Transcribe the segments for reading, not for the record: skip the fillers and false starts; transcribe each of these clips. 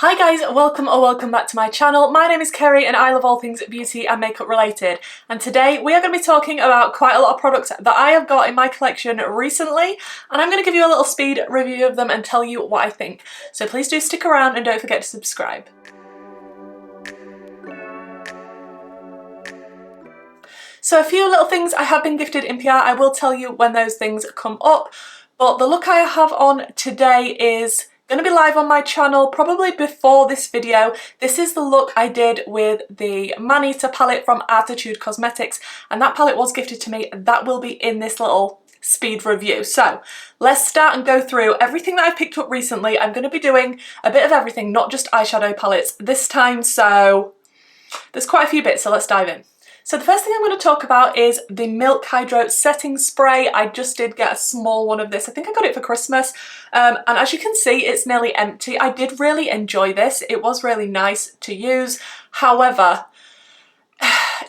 Hi guys, welcome or welcome back to my channel. My name is Kerry and I love all things beauty and makeup related. And today we are going to be talking about quite a lot of products that I have got in my collection recently. And I'm going to give you a little speed review of them and tell you what I think. So please do stick around and don't forget to subscribe. So a few little things I have been gifted in PR. I will tell you when those things come up. But the look I have on today is going to be live on my channel probably before this video. This is the look I did with the Man-Eater palette from Arttitude Cosmetics, and that palette was gifted to me. That will be in this little speed review. So let's start and go through everything that I've picked up recently. I'm going to be doing a bit of everything, not just eyeshadow palettes this time, so there's quite a few bits, so let's dive in. So the first thing I'm going to talk about is the Milk Hydro Setting Spray. I just did get a small one of this. I think I got it for Christmas. And as you can see, it's nearly empty. I did really enjoy this. It was really nice to use. However,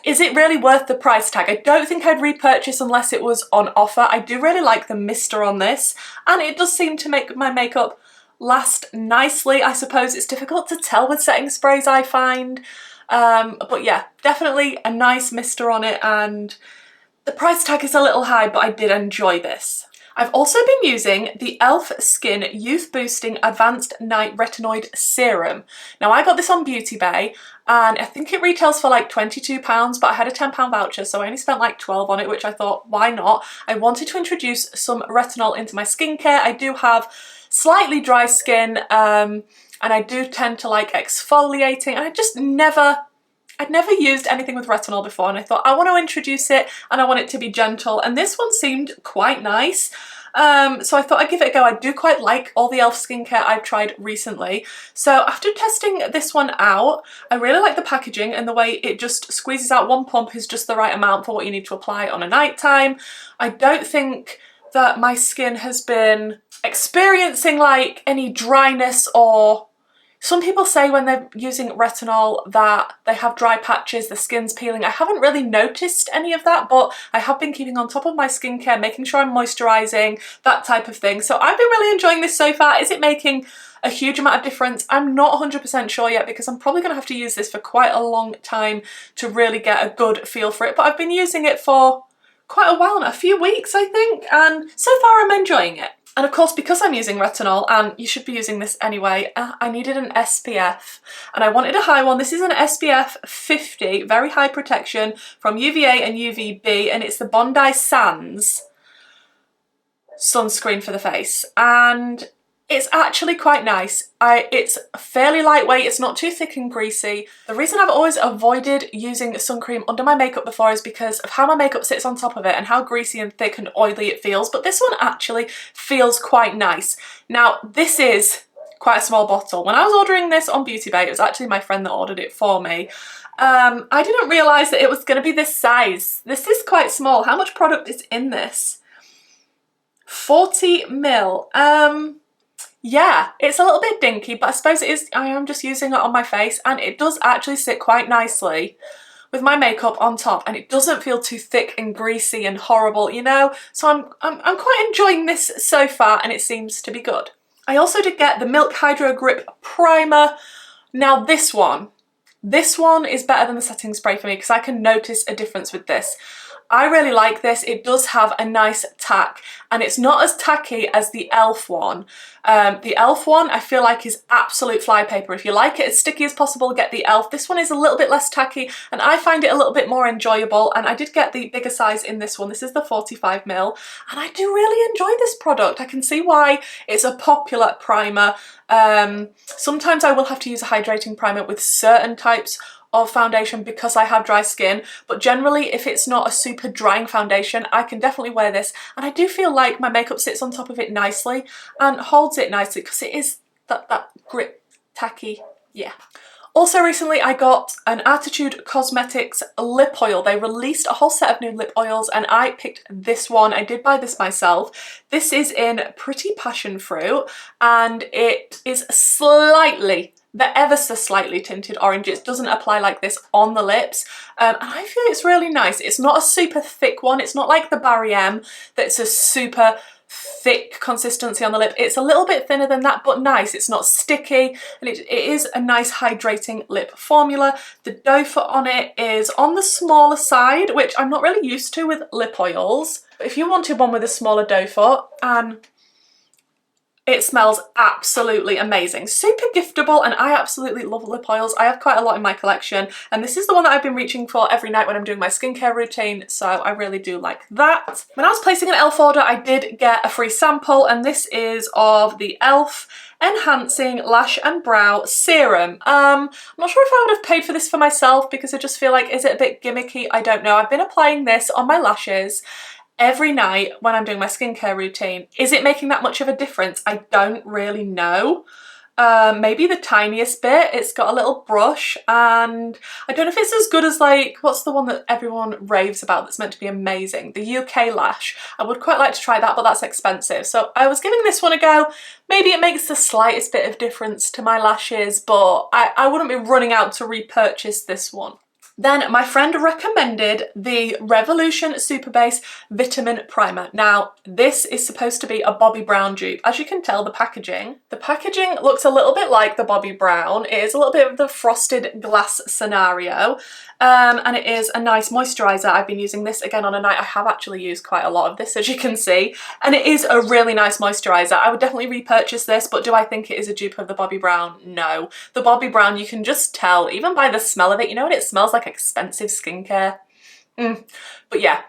is it really worth the price tag? I don't think I'd repurchase unless it was on offer. I do really like the mister on this, and it does seem to make my makeup last nicely. I suppose it's difficult to tell with setting sprays, I find. But yeah, definitely a nice mister on it, and the price tag is a little high, but I did enjoy this. I've also been using the e.l.f. Skin Youth Boosting Advanced Night Retinoid Serum. Now I got this on Beauty Bay and I think it retails for like £22, but I had a £10 voucher, so I only spent like 12 on it, which I thought, why not? I wanted to introduce some retinol into my skincare. I do have slightly dry skin, and I do tend to like exfoliating, and I'd never used anything with retinol before, and I thought I want to introduce it and I want it to be gentle, and this one seemed quite nice. So I thought I'd give it a go. I do quite like all the e.l.f. skincare I've tried recently. So after testing this one out, I really like the packaging, and the way it just squeezes out. One pump is just the right amount for what you need to apply on a night time. I don't think that my skin has been experiencing like any dryness, or some people say when they're using retinol that they have dry patches, the skin's peeling. I haven't really noticed any of that, but I have been keeping on top of my skincare, making sure I'm moisturising, that type of thing. So I've been really enjoying this so far. Is it making a huge amount of difference? I'm not 100% sure yet, because I'm probably going to have to use this for quite a long time to really get a good feel for it. But I've been using it for quite a while now, a few weeks I think, and so far I'm enjoying it. And of course, because I'm using retinol, and you should be using this anyway, I needed an SPF, and I wanted a high one. This is an SPF 50, very high protection from UVA and UVB, and it's the Bondi Sands sunscreen for the face, and it's actually quite nice. It's fairly lightweight, it's not too thick and greasy. The reason I've always avoided using sun cream under my makeup before is because of how my makeup sits on top of it and how greasy and thick and oily it feels, but this one actually feels quite nice. Now, this is quite a small bottle. When I was ordering this on Beauty Bay, it was actually my friend that ordered it for me. I didn't realise that it was going to be this size. This is quite small. How much product is in this? 40 ml. Yeah, it's a little bit dinky, but I suppose it is. I am just using it on my face, and it does actually sit quite nicely with my makeup on top, and it doesn't feel too thick and greasy and horrible, you know. So I'm quite enjoying this so far, and it seems to be good. I also did get the Milk Hydro Grip Primer. Now this one is better than the setting spray for me, because I can notice a difference with this. I really like this. It does have a nice tack, and it's not as tacky as the e.l.f. one. The e.l.f. one I feel like is absolute flypaper. If you like it as sticky as possible, get the e.l.f. This one is a little bit less tacky, and I find it a little bit more enjoyable, and I did get the bigger size in this one. This is the 45 ml, and I do really enjoy this product. I can see why it's a popular primer. Sometimes I will have to use a hydrating primer with certain types of foundation because I have dry skin, but generally if it's not a super drying foundation, I can definitely wear this, and I do feel like my makeup sits on top of it nicely and holds it nicely, because it is that grip, tacky, yeah. Also recently I got an Arttitude Cosmetics lip oil. They released a whole set of new lip oils, and I picked this one. I did buy this myself. This is in Pretty Passion Fruit, and it is slightly, the ever so slightly tinted orange. It doesn't apply like this on the lips, and I feel it's really nice. It's not a super thick one. It's not like the Barry M that's a super thick consistency on the lip. It's a little bit thinner than that, but nice. It's not sticky, and it is a nice hydrating lip formula. The doe foot on it is on the smaller side, which I'm not really used to with lip oils. But if you wanted one with a smaller doe foot, and it smells absolutely amazing. Super giftable, and I absolutely love lip oils. I have quite a lot in my collection, and this is the one that I've been reaching for every night when I'm doing my skincare routine, so I really do like that. When I was placing an e.l.f. order, I did get a free sample, and this is of the e.l.f. Enhancing Lash and Brow Serum. I'm not sure if I would have paid for this for myself because I just feel like, is it a bit gimmicky? I don't know. I've been applying this on my lashes every night when I'm doing my skincare routine. Is it making that much of a difference? I don't really know. Maybe the tiniest bit. It's got a little brush, and I don't know if it's as good as, like, what's the one that everyone raves about that's meant to be amazing? The UK Lash. I would quite like to try that, but that's expensive. So I was giving this one a go. Maybe it makes the slightest bit of difference to my lashes, but I wouldn't be running out to repurchase this one. Then my friend recommended the Revolution Super Base Vitamin Primer. Now, this is supposed to be a Bobbi Brown dupe. As you can tell, the packaging looks a little bit like the Bobbi Brown. It is a little bit of the frosted glass scenario, and it is a nice moisturiser. I've been using this again on a night. I have actually used quite a lot of this, as you can see, and it is a really nice moisturiser. I would definitely repurchase this, but do I think it is a dupe of the Bobbi Brown? No. The Bobbi Brown, you can just tell, even by the smell of it, you know what it smells like? Expensive skincare. But yeah,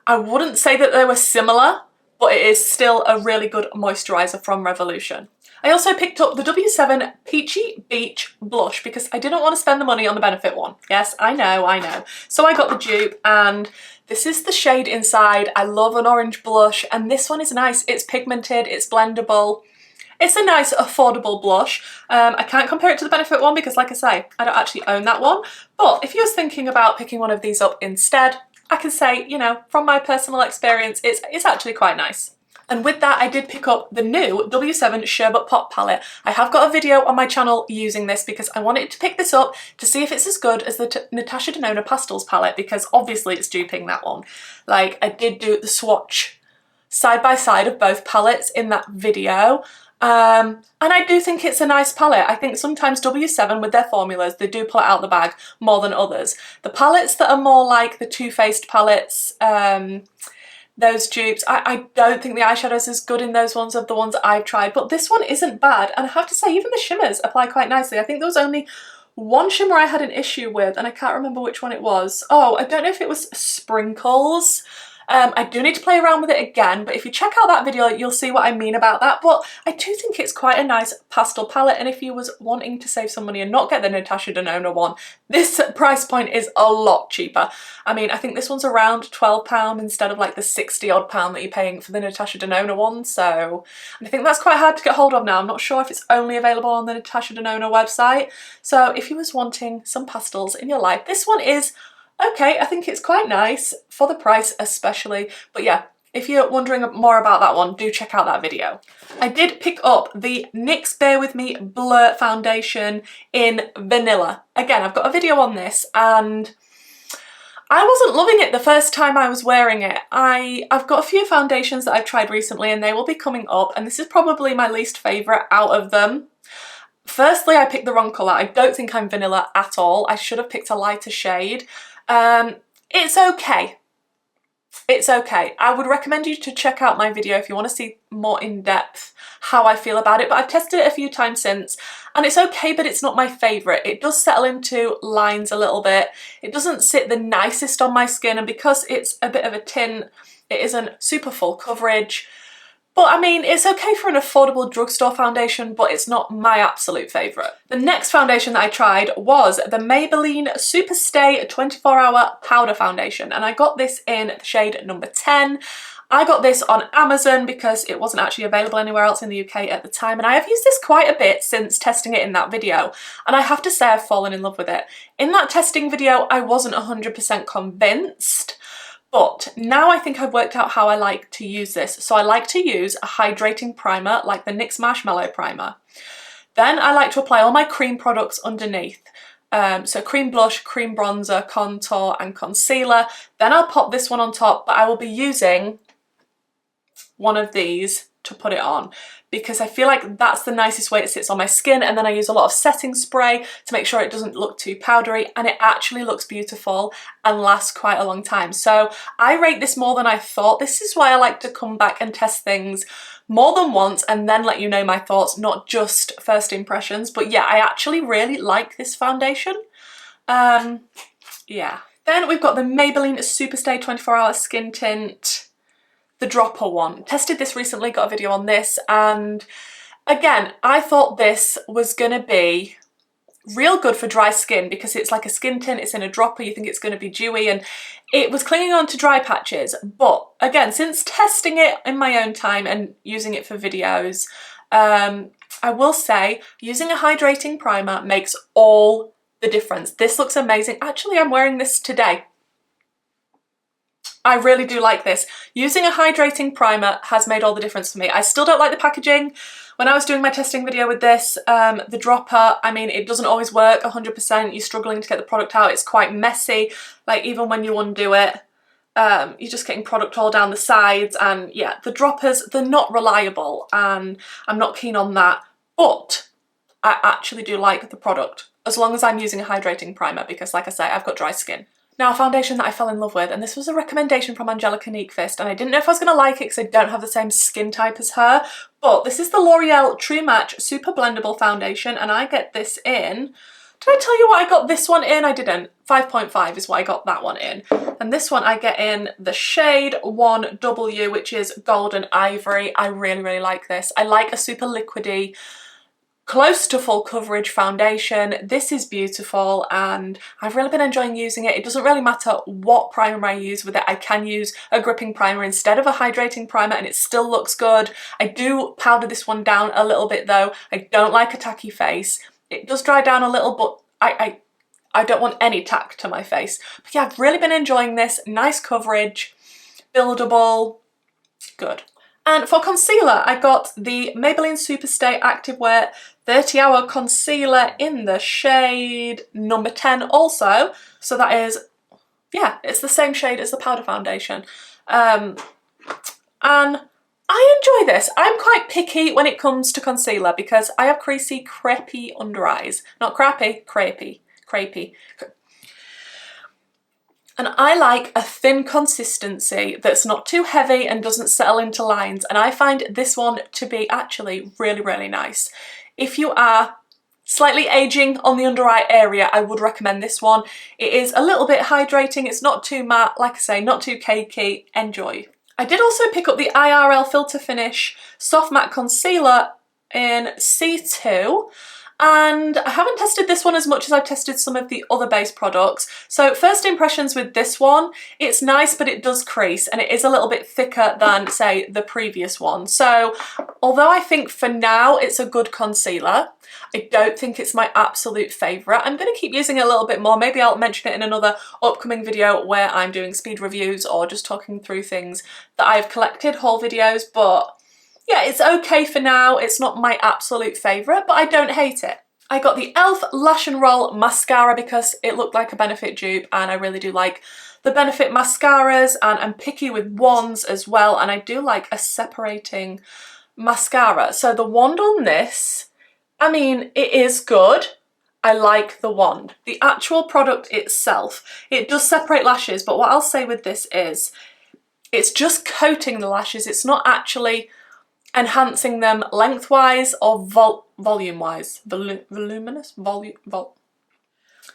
I wouldn't say that they were similar, but it is still a really good moisturiser from Revolution. I also picked up the W7 Peachy Beach Blush because I didn't want to spend the money on the Benefit one. Yes, I know. So I got the dupe, and this is the shade inside. I love an orange blush, and this one is nice. It's pigmented, it's blendable. It's a nice, affordable blush. I can't compare it to the Benefit one because, like I say, I don't actually own that one. But if you was thinking about picking one of these up instead, I can say, you know, from my personal experience, it's actually quite nice. And with that, I did pick up the new W7 Sherbet Pop palette. I have got a video on my channel using this because I wanted to pick this up to see if it's as good as the Natasha Denona Pastels palette, because obviously it's duping that one. Like, I did do the swatch side by side of both palettes in that video. And I do think it's a nice palette. I think sometimes W7 with their formulas, they do pull it out the bag more than others. The palettes that are more like the Too Faced palettes, those dupes, I don't think the eyeshadow's as good in those ones of the ones I've tried, but this one isn't bad. And I have to say, even the shimmers apply quite nicely. I think there was only one shimmer I had an issue with, and I can't remember which one it was. Oh, I don't know if it was Sprinkles. I do need to play around with it again, but if you check out that video, you'll see what I mean about that. But I do think it's quite a nice pastel palette, and if you was wanting to save some money and not get the Natasha Denona one, this price point is a lot cheaper. I mean, I think this one's around £12 instead of like the 60 odd pound that you're paying for the Natasha Denona one, so I think that's quite hard to get hold of now. I'm not sure if it's only available on the Natasha Denona website, so if you was wanting some pastels in your life, this one is okay. I think it's quite nice for the price especially. But yeah, if you're wondering more about that one, do check out that video. I did pick up the NYX Bear With Me Blur Foundation in Vanilla. Again, I've got a video on this, and I wasn't loving it the first time I was wearing it. I've got a few foundations that I've tried recently, and they will be coming up, and this is probably my least favourite out of them. Firstly, I picked the wrong colour. I don't think I'm vanilla at all. I should have picked a lighter shade. It's okay. It's okay. I would recommend you to check out my video if you want to see more in depth how I feel about it, but I've tested it a few times since, and it's okay, but it's not my favourite. It does settle into lines a little bit. It doesn't sit the nicest on my skin, and because it's a bit of a tint, it isn't super full coverage. But I mean, it's okay for an affordable drugstore foundation, but it's not my absolute favourite. The next foundation that I tried was the Maybelline Superstay 24-Hour Powder Foundation, and I got this in the shade number 10. I got this on Amazon because it wasn't actually available anywhere else in the UK at the time, and I have used this quite a bit since testing it in that video, and I have to say I've fallen in love with it. In that testing video, I wasn't 100% convinced, but now I think I've worked out how I like to use this. So I like to use a hydrating primer like the NYX Marshmallow Primer. Then I like to apply all my cream products underneath. So cream blush, cream bronzer, contour and concealer. Then I'll pop this one on top, but I will be using one of these to put it on, because I feel like that's the nicest way it sits on my skin. And then I use a lot of setting spray to make sure it doesn't look too powdery, and it actually looks beautiful and lasts quite a long time. So I rate this more than I thought. This is why I like to come back and test things more than once and then let you know my thoughts, not just first impressions. But yeah, I actually really like this foundation. Yeah. Then we've got the Maybelline Superstay 24-Hour Skin Tint, the dropper one. Tested this recently, got a video on this, and again, I thought this was gonna be real good for dry skin because it's like a skin tint, it's in a dropper, you think it's going to be dewy, and it was clinging on to dry patches. But again, since testing it in my own time and using it for videos, I will say using a hydrating primer makes all the difference. This looks amazing. Actually, I'm wearing this today. I really do like this. Using a hydrating primer has made all the difference for me. I still don't like the packaging. When I was doing my testing video with this, the dropper, I mean, it doesn't always work 100%. You're struggling to get the product out. It's quite messy. Like, even when you undo it, you're just getting product all down the sides. And yeah, the droppers, they're not reliable, and I'm not keen on that. But I actually do like the product, as long as I'm using a hydrating primer, because like I say, I've got dry skin. Now, a foundation that I fell in love with, and this was a recommendation from Angelica Nyqvist, and I didn't know if I was going to like it because I don't have the same skin type as her, but this is the L'Oreal True Match Super Blendable Foundation, and I get this in... Did I tell you what I got this one in? I didn't. 5.5 is what I got that one in. And this one I get in the shade 1W, which is Golden Ivory. I really, really like this. I like a super liquidy, close to full coverage foundation. This is beautiful and I've really been enjoying using it. It doesn't really matter what primer I use with it. I can use a gripping primer instead of a hydrating primer and it still looks good. I do powder this one down a little bit though. I don't like a tacky face. It does dry down a little, but I don't want any tack to my face. But yeah, I've really been enjoying this. Nice coverage, buildable, good. And for concealer, I got the Maybelline Superstay Activewear 30-Hour Concealer in the shade number 10 also. So that is, yeah, it's the same shade as the powder foundation. And I enjoy this. I'm quite picky when it comes to concealer because I have creasy, crepey under eyes. Not crappy, crepey. And I like a thin consistency that's not too heavy and doesn't settle into lines. And I find this one to be actually really, really nice. If you are slightly aging on the under eye area, I would recommend this one. It is a little bit hydrating. It's not too matte, like I say, not too cakey. Enjoy. I did also pick up the IRL Filter Finish Soft Matte Concealer in C2. And I haven't tested this one as much as I've tested some of the other base products. So first impressions with this one, it's nice, but it does crease and it is a little bit thicker than, say, the previous one. So although I think for now it's a good concealer, I don't think it's my absolute favourite. I'm going to keep using it a little bit more. Maybe I'll mention it in another upcoming video where I'm doing speed reviews or just talking through things that I've collected, haul videos, but yeah, it's okay for now. It's not my absolute favourite, but I don't hate it. I got the e.l.f. Lash and Roll Mascara because it looked like a Benefit dupe and I really do like the Benefit mascaras, and I'm picky with wands as well, and I do like a separating mascara. So the wand on this, I mean, it is good. I like the wand. The actual product itself, it does separate lashes, but what I'll say with this is it's just coating the lashes. It's not actually enhancing them lengthwise or volume-wise. Voluminous?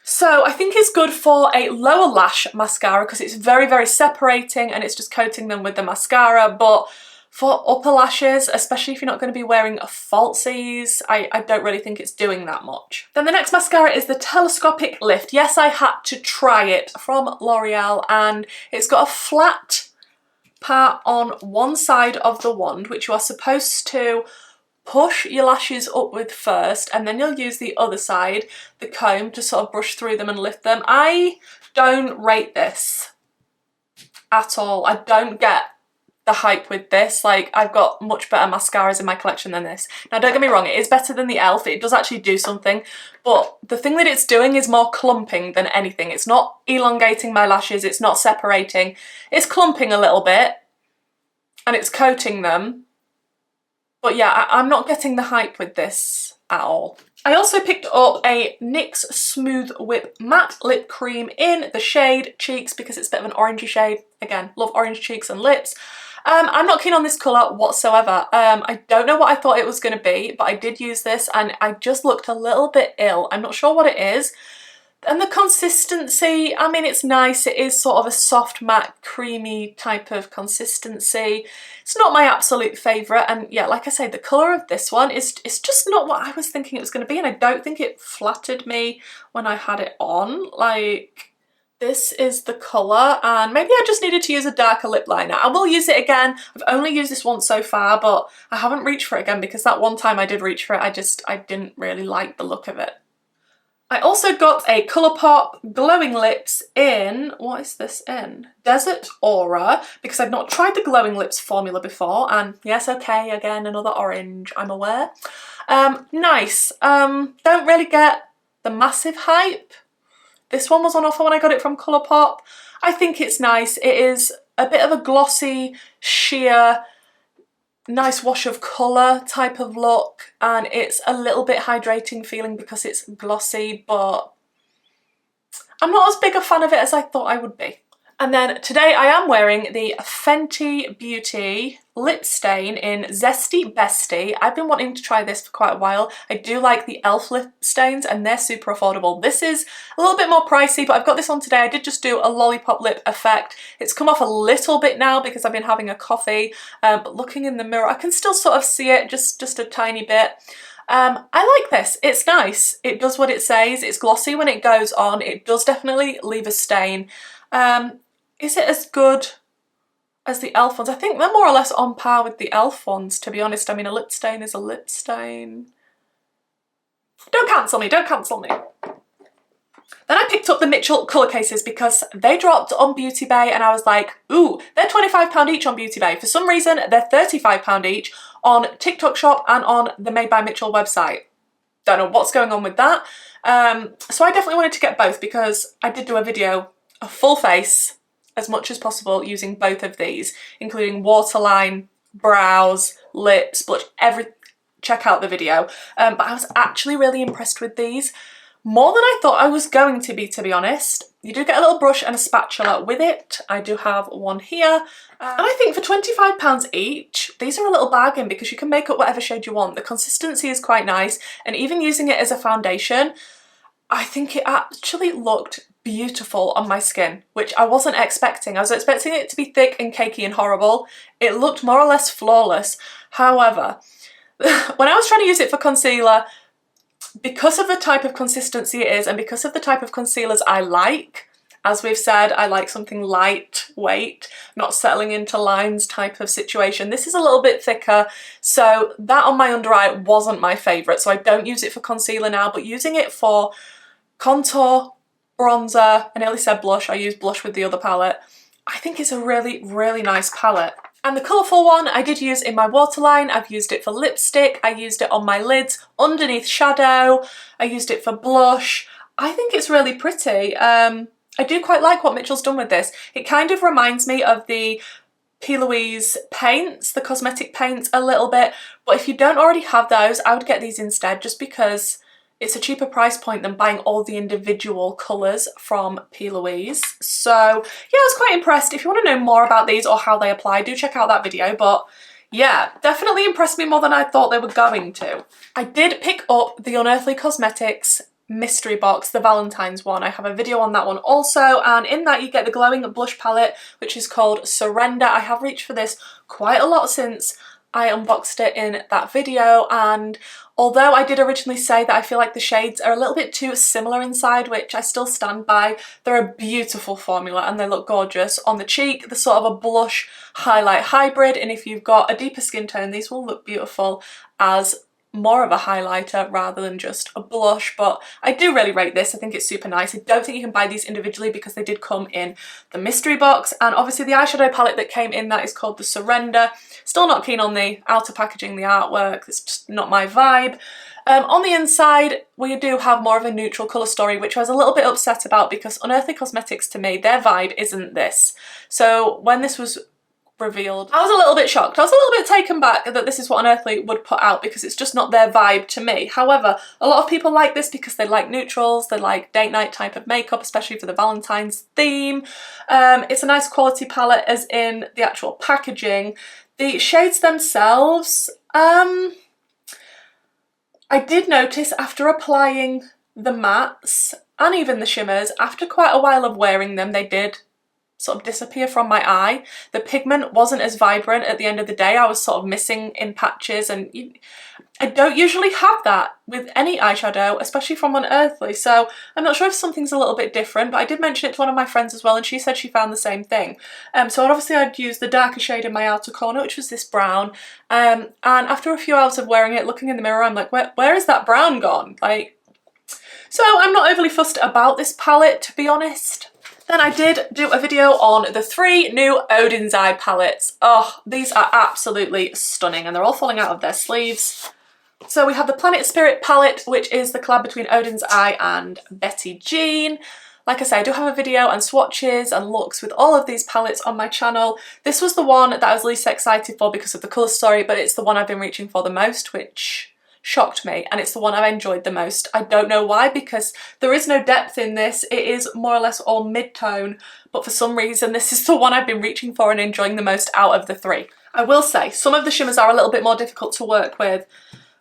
So I think it's good for a lower lash mascara because it's very, very separating and it's just coating them with the mascara. But for upper lashes, especially if you're not going to be wearing falsies, I don't really think it's doing that much. Then the next mascara is the Telescopic Lift. Yes, I had to try it from L'Oreal, and it's got a flat part on one side of the wand, which you are supposed to push your lashes up with first, and then you'll use the other side, the comb, to sort of brush through them and lift them. I don't rate this at all. I don't get the hype with this. Like, I've got much better mascaras in my collection than this. Now, don't get me wrong, it is better than the e.l.f. It does actually do something, but the thing that it's doing is more clumping than anything. It's not elongating my lashes, it's not separating, it's clumping a little bit. and it's coating them. But yeah, I'm not getting the hype with this at all. I also picked up a NYX Smooth Whip Matte Lip Cream in the shade Cheeks because it's a bit of an orangey shade. Again, love orange cheeks and lips. I'm not keen on this colour whatsoever. I don't know what I thought it was going to be, but I did use this and I just looked a little bit ill. I'm not sure what it is. And the consistency, I mean, it's nice. It is sort of a soft, matte, creamy type of consistency. It's not my absolute favourite. And yeah, like I say, the colour of this one is just not what I was thinking it was going to be. And I don't think it flattered me when I had it on. Like, this is the colour, and maybe I just needed to use a darker lip liner. I will use it again. I've only used this once so far, but I haven't reached for it again because that one time I did reach for it, I didn't really like the look of it. I also got a Colourpop Glowing Lips in, what is this in? Desert Aura, because I've not tried the Glowing Lips formula before, and yes, okay, again, another orange, I'm aware. Nice. Don't really get the massive hype. This one was on offer when I got it from Colourpop. I think it's nice. It is a bit of a glossy, sheer, nice wash of colour type of look, and it's a little bit hydrating feeling because it's glossy, but I'm not as big a fan of it as I thought I would be. And then today I am wearing the Fenty Beauty Lip Stain in Zesty Bestie. I've been wanting to try this for quite a while. I do like the e.l.f. lip stains and they're super affordable. This is a little bit more pricey, but I've got this on today. I did just do a lollipop lip effect. It's come off a little bit now because I've been having a coffee, but looking in the mirror, I can still sort of see it, just a tiny bit. I like this. It's nice. It does what it says. It's glossy when it goes on. It does definitely leave a stain. Is it as good as the e.l.f. ones? I think they're more or less on par with the e.l.f. ones, to be honest. I mean, a lip stain is a lip stain. Don't cancel me, don't cancel me. Then I picked up the Mitchell colour cases because they dropped on Beauty Bay and I was like, ooh, they're £25 each on Beauty Bay. For some reason, they're £35 each on TikTok Shop and on the Made by Mitchell website. Don't know what's going on with that. So I definitely wanted to get both because I did do a video, a full face, as much as possible using both of these, including waterline, brows, lips, blush, check out the video. But I was actually really impressed with these. More than I thought I was going to be honest. You do get a little brush and a spatula with it. I do have one here. And I think for £25 each, these are a little bargain because you can make up whatever shade you want. The consistency is quite nice, and even using it as a foundation, I think it actually looked beautiful on my skin, which I wasn't expecting. I was expecting it to be thick and cakey and horrible. It looked more or less flawless. However, when I was trying to use it for concealer, because of the type of consistency it is and because of the type of concealers I like, as we've said, I like something lightweight, not settling into lines type of situation. This is a little bit thicker, so that on my under eye wasn't my favourite, so I don't use it for concealer now, but using it for contour, bronzer, I nearly said blush, I use blush with the other palette. I think it's a really, really nice palette. And the colourful one I did use in my waterline. I've used it for lipstick, I used it on my lids, underneath shadow, I used it for blush. I think it's really pretty. I do quite like what Mitchell's done with this. It kind of reminds me of the P. Louise paints, the cosmetic paints a little bit, but if you don't already have those, I would get these instead just because it's a cheaper price point than buying all the individual colours from P. Louise. So yeah, I was quite impressed. If you want to know more about these or how they apply, do check out that video. But yeah, definitely impressed me more than I thought they were going to. I did pick up the Unearthly Cosmetics mystery box, the Valentine's one. I have a video on that one also, and in that you get the glowing blush palette, which is called Surrender. I have reached for this quite a lot since I unboxed it in that video, and although I did originally say that I feel like the shades are a little bit too similar inside, which I still stand by, they're a beautiful formula and they look gorgeous. On the cheek, they're sort of a blush highlight hybrid, and if you've got a deeper skin tone, these will look beautiful as more of a highlighter rather than just a blush. But I do really rate this. I think it's super nice. I don't think you can buy these individually because they did come in the mystery box, and obviously the eyeshadow palette that came in that is called the Surrender. Still not keen on the outer packaging, the artwork, it's just not my vibe. On the inside we do have more of a neutral colour story, which I was a little bit upset about because Unearthly Cosmetics, to me, their vibe isn't this. So when this was revealed. I was a little bit shocked. I was a little bit taken back that this is what Unearthly would put out because it's just not their vibe to me. However, a lot of people like this because they like neutrals, they like date night type of makeup, especially for the Valentine's theme. It's a nice quality palette as in the actual packaging. The shades themselves, I did notice after applying the mattes and even the shimmers, after quite a while of wearing them, they did sort of disappear from my eye. The pigment wasn't as vibrant at the end of the day. I was sort of missing in patches, and I don't usually have that with any eyeshadow, especially from Unearthly, so I'm not sure if something's a little bit different, but I did mention it to one of my friends as well, and she said she found the same thing. So obviously I'd used the darker shade in my outer corner, which was this brown, and after a few hours of wearing it, looking in the mirror, I'm like, where is that brown gone? Like, so I'm not overly fussed about this palette, to be honest. Then I did do a video on the 3 new Odin's Eye palettes. Oh, these are absolutely stunning, and they're all falling out of their sleeves. So we have the Planet Spirit palette, which is the collab between Odin's Eye and Betty Jean. Like I say, I do have a video and swatches and looks with all of these palettes on my channel. This was the one that I was least excited for because of the colour story, but it's the one I've been reaching for the most, which shocked me, and it's the one I've enjoyed the most. I don't know why, because there is no depth in this. It is more or less all mid-tone, but for some reason this is the one I've been reaching for and enjoying the most out of the 3. I will say some of the shimmers are a little bit more difficult to work with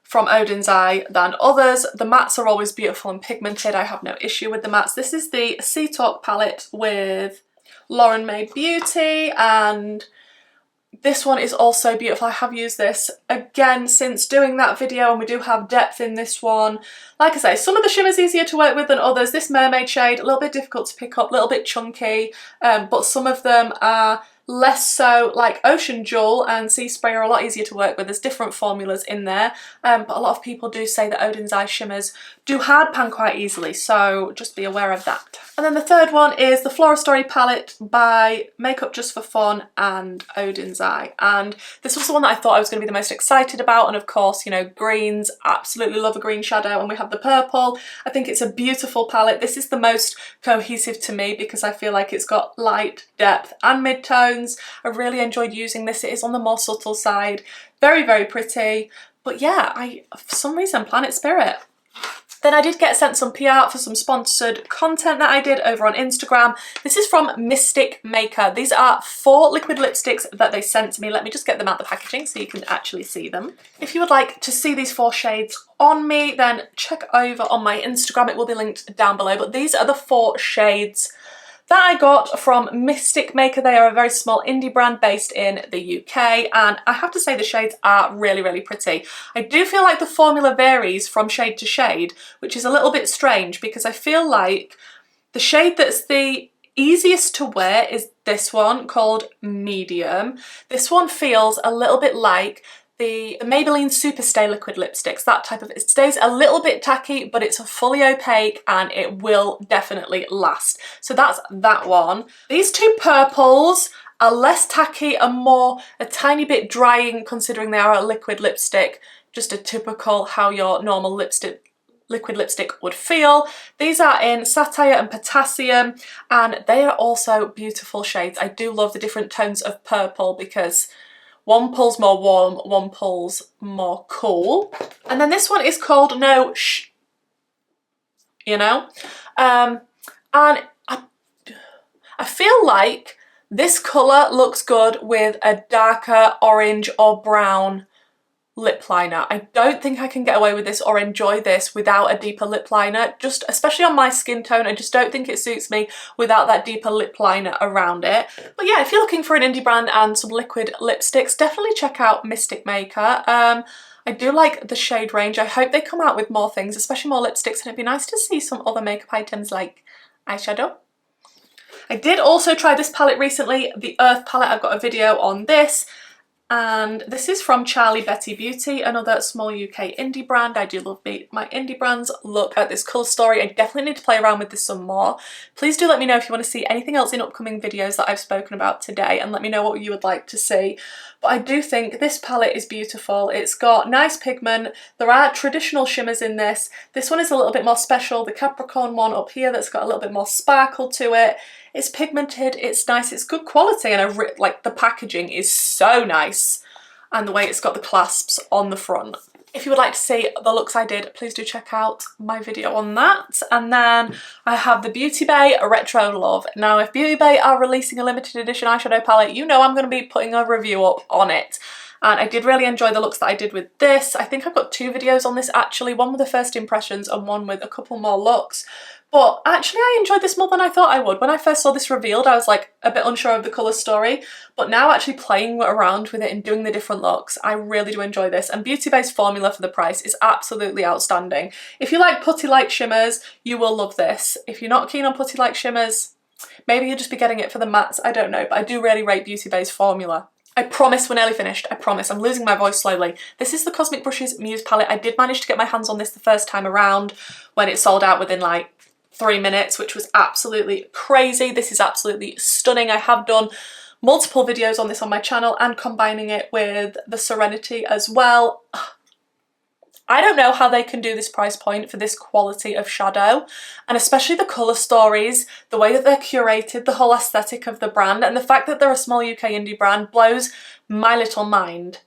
from Odin's Eye than others. The mattes are always beautiful and pigmented. I have no issue with the mattes. This is the Sea Talk palette with Lauren Made Beauty, and this one is also beautiful. I have used this again since doing that video, and we do have depth in this one. Like I say, some of the shimmers easier to work with than others. This mermaid shade, a little bit difficult to pick up, a little bit chunky, but some of them are less so. Like Ocean Jewel and Sea Spray are a lot easier to work with. There's different formulas in there, but a lot of people do say that Odin's Eye shimmers do hard pan quite easily, so just be aware of that. And then the third one is the Flora Story palette by Makeup Just for Fun and Odin's Eye, and this was the one that I thought I was going to be the most excited about. And of course, you know, greens, absolutely love a green shadow, and we have the purple. I think it's a beautiful palette. This is the most cohesive to me because I feel like it's got light, depth and mid-tones. I really enjoyed using this. It is on the more subtle side, very, very pretty. But yeah, for some reason, Planet Spirit. Then I did get sent some PR for some sponsored content that I did over on Instagram. This is from Mystic Maker. These are 4 liquid lipsticks that they sent to me. Let me just get them out the packaging so you can actually see them. If you would like to see these 4 shades on me, then check over on my Instagram. It will be linked down below. But these are the 4 shades that I got from Mystic Maker. They are a very small indie brand based in the UK, and I have to say the shades are really, really pretty. I do feel like the formula varies from shade to shade, which is a little bit strange because I feel like the shade that's the easiest to wear is this one called Medium. This one feels a little bit like the Maybelline Superstay liquid lipsticks, that type of, it stays a little bit tacky, but it's fully opaque and it will definitely last. So that's that one. These 2 purples are less tacky and more a tiny bit drying, considering they are a liquid lipstick, just a typical how your normal liquid lipstick would feel. These are in Satyr and Potassium, and they are also beautiful shades. I do love the different tones of purple because one pulls more warm, one pulls more cool. And then this one is called No Shh, you know? And I feel like this colour looks good with a darker orange or brown lip liner. I don't think I can get away with this or enjoy this without a deeper lip liner, just especially on my skin tone. I just don't think it suits me without that deeper lip liner around it. But yeah, if you're looking for an indie brand and some liquid lipsticks, definitely check out Mystic Maker. I do like the shade range. I hope they come out with more things, especially more lipsticks, and it'd be nice to see some other makeup items like eyeshadow. I did also try this palette recently, the Earth palette. I've got a video on this. And this is from Charlie Betty Beauty, another small UK indie brand. I do love my indie brands. Look at this colour story. I definitely need to play around with this some more. Please do let me know if you want to see anything else in upcoming videos that I've spoken about today, and let me know what you would like to see. But I do think this palette is beautiful. It's got nice pigment. There are traditional shimmers in this. This one is a little bit more special. The Capricorn one up here that's got a little bit more sparkle to it. It's pigmented, it's nice, it's good quality, and like the packaging is so nice, and the way it's got the clasps on the front. If you would like to see the looks I did, please do check out my video on that. And then I have the Beauty Bay Retro Love. Now, if Beauty Bay are releasing a limited edition eyeshadow palette, you know I'm going to be putting a review up on it. And I did really enjoy the looks that I did with this. I think I've got 2 videos on this actually, one with the first impressions and one with a couple more looks. But actually I enjoyed this more than I thought I would. When I first saw this revealed, I was like a bit unsure of the colour story, but now actually playing around with it and doing the different looks, I really do enjoy this. And Beauty Bay's formula for the price is absolutely outstanding. If you like putty-like shimmers, you will love this. If you're not keen on putty-like shimmers, maybe you'll just be getting it for the mattes, I don't know, but I do really rate Beauty Bay's formula. I promise we're nearly finished, I promise. I'm losing my voice slowly. This is the Cosmic Brushes Muse palette. I did manage to get my hands on this the first time around when it sold out within like 3 minutes, which was absolutely crazy. This is absolutely stunning. I have done multiple videos on this on my channel and combining it with the Serenity as well. I don't know how they can do this price point for this quality of shadow, and especially the colour stories, the way that they're curated, the whole aesthetic of the brand, and the fact that they're a small UK indie brand blows my little mind.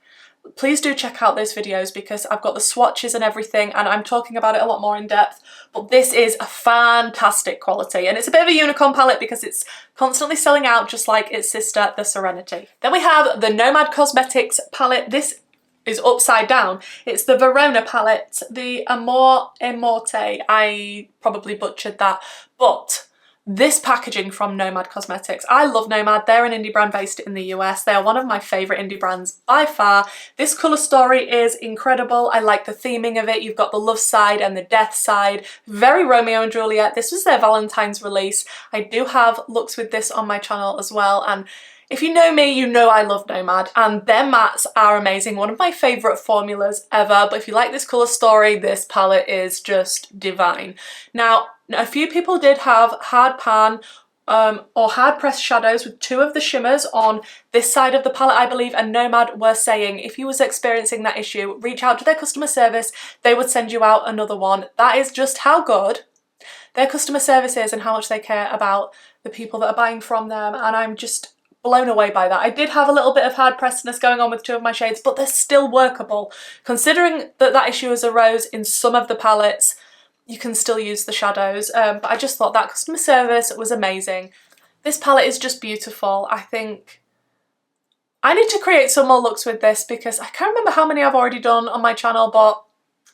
Please do check out those videos because I've got the swatches and everything and I'm talking about it a lot more in depth, but this is a fantastic quality, and it's a bit of a unicorn palette because it's constantly selling out just like its sister, the Serenity. Then we have the Nomad Cosmetics palette. This is upside down. It's the Verona palette, the Amor e Morte. I probably butchered that, but this packaging from Nomad Cosmetics, I love Nomad. They're an indie brand based in the US. They are one of my favourite indie brands by far. This colour story is incredible. I like the theming of it. You've got the love side and the death side. Very Romeo and Juliet. This was their Valentine's release. I do have looks with this on my channel as well, and if you know me, you know I love Nomad, and their mattes are amazing. One of my favourite formulas ever, but if you like this colour story, this palette is just divine. Now, a few people did have hard pan or hard pressed shadows with 2 of the shimmers on this side of the palette, I believe, and Nomad were saying if you was experiencing that issue, reach out to their customer service, they would send you out another one. That is just how good their customer service is and how much they care about the people that are buying from them, and I'm just blown away by that. I did have a little bit of hard pressedness going on with 2 of my shades, but they're still workable. Considering that that issue has arose in some of the palettes, you can still use the shadows, but I just thought that customer service was amazing. This palette is just beautiful. I think I need to create some more looks with this because I can't remember how many I've already done on my channel, but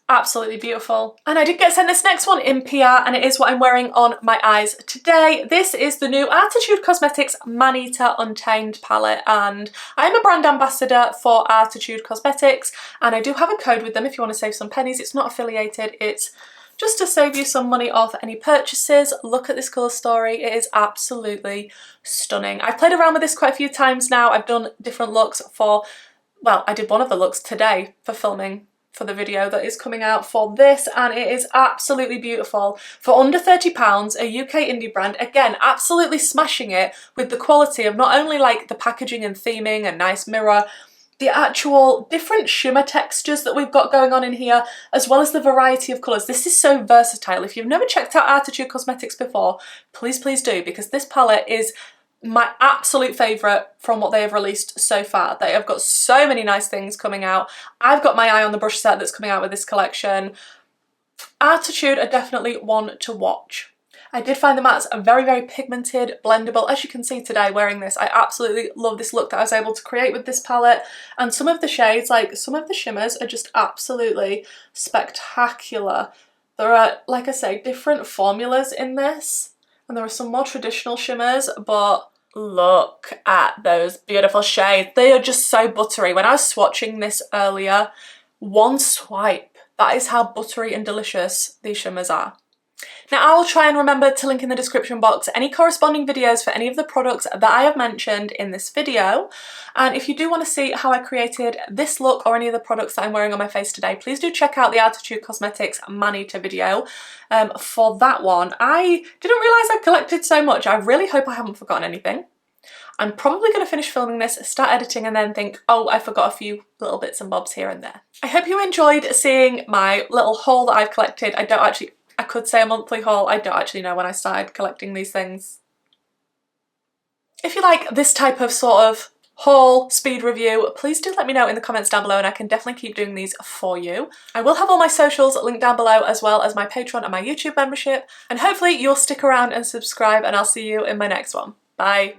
absolutely beautiful. And I did get sent this next one in PR, and it is what I'm wearing on my eyes today. This is the new Arttitude Cosmetics Man-Eater Untamed palette, and I'm a brand ambassador for Arttitude Cosmetics, and I do have a code with them if you want to save some pennies. It's not affiliated, it's just to save you some money off any purchases. Look at this colour story, it is absolutely stunning. I've played around with this quite a few times now. I've done different looks for, well, I did one of the looks today for filming for the video that is coming out for this, and it is absolutely beautiful. For under £30, a UK indie brand, again, absolutely smashing it with the quality of not only like the packaging and theming and nice mirror, the actual different shimmer textures that we've got going on in here, as well as the variety of colours. This is so versatile. If you've never checked out Arttitude Cosmetics before, please do, because this palette is my absolute favourite from what they have released so far. They have got so many nice things coming out. I've got my eye on the brush set that's coming out with this collection. Arttitude are definitely one to watch. I did find the mattes are very pigmented, blendable. As you can see today wearing this, I absolutely love this look that I was able to create with this palette. And some of the shades, like some of the shimmers, are just absolutely spectacular. There are, like I say, different formulas in this, and there are some more traditional shimmers, but look at those beautiful shades. They are just so buttery. When I was swatching this earlier, one swipe, that is how buttery and delicious these shimmers are. Now, I will try and remember to link in the description box any corresponding videos for any of the products that I have mentioned in this video. And if you do want to see how I created this look or any of the products that I'm wearing on my face today, please do check out the Arttitude Cosmetics Man-Eater video for that one. I didn't realise I collected so much. I really hope I haven't forgotten anything. I'm probably going to finish filming this, start editing, and then think, oh, I forgot a few little bits and bobs here and there. I hope you enjoyed seeing my little haul that I've collected. I could say a monthly haul. I don't actually know when I started collecting these things. If you like this type of sort of haul speed review, please do let me know in the comments down below and I can definitely keep doing these for you. I will have all my socials linked down below, as well as my Patreon and my YouTube membership, and hopefully you'll stick around and subscribe, and I'll see you in my next one. Bye!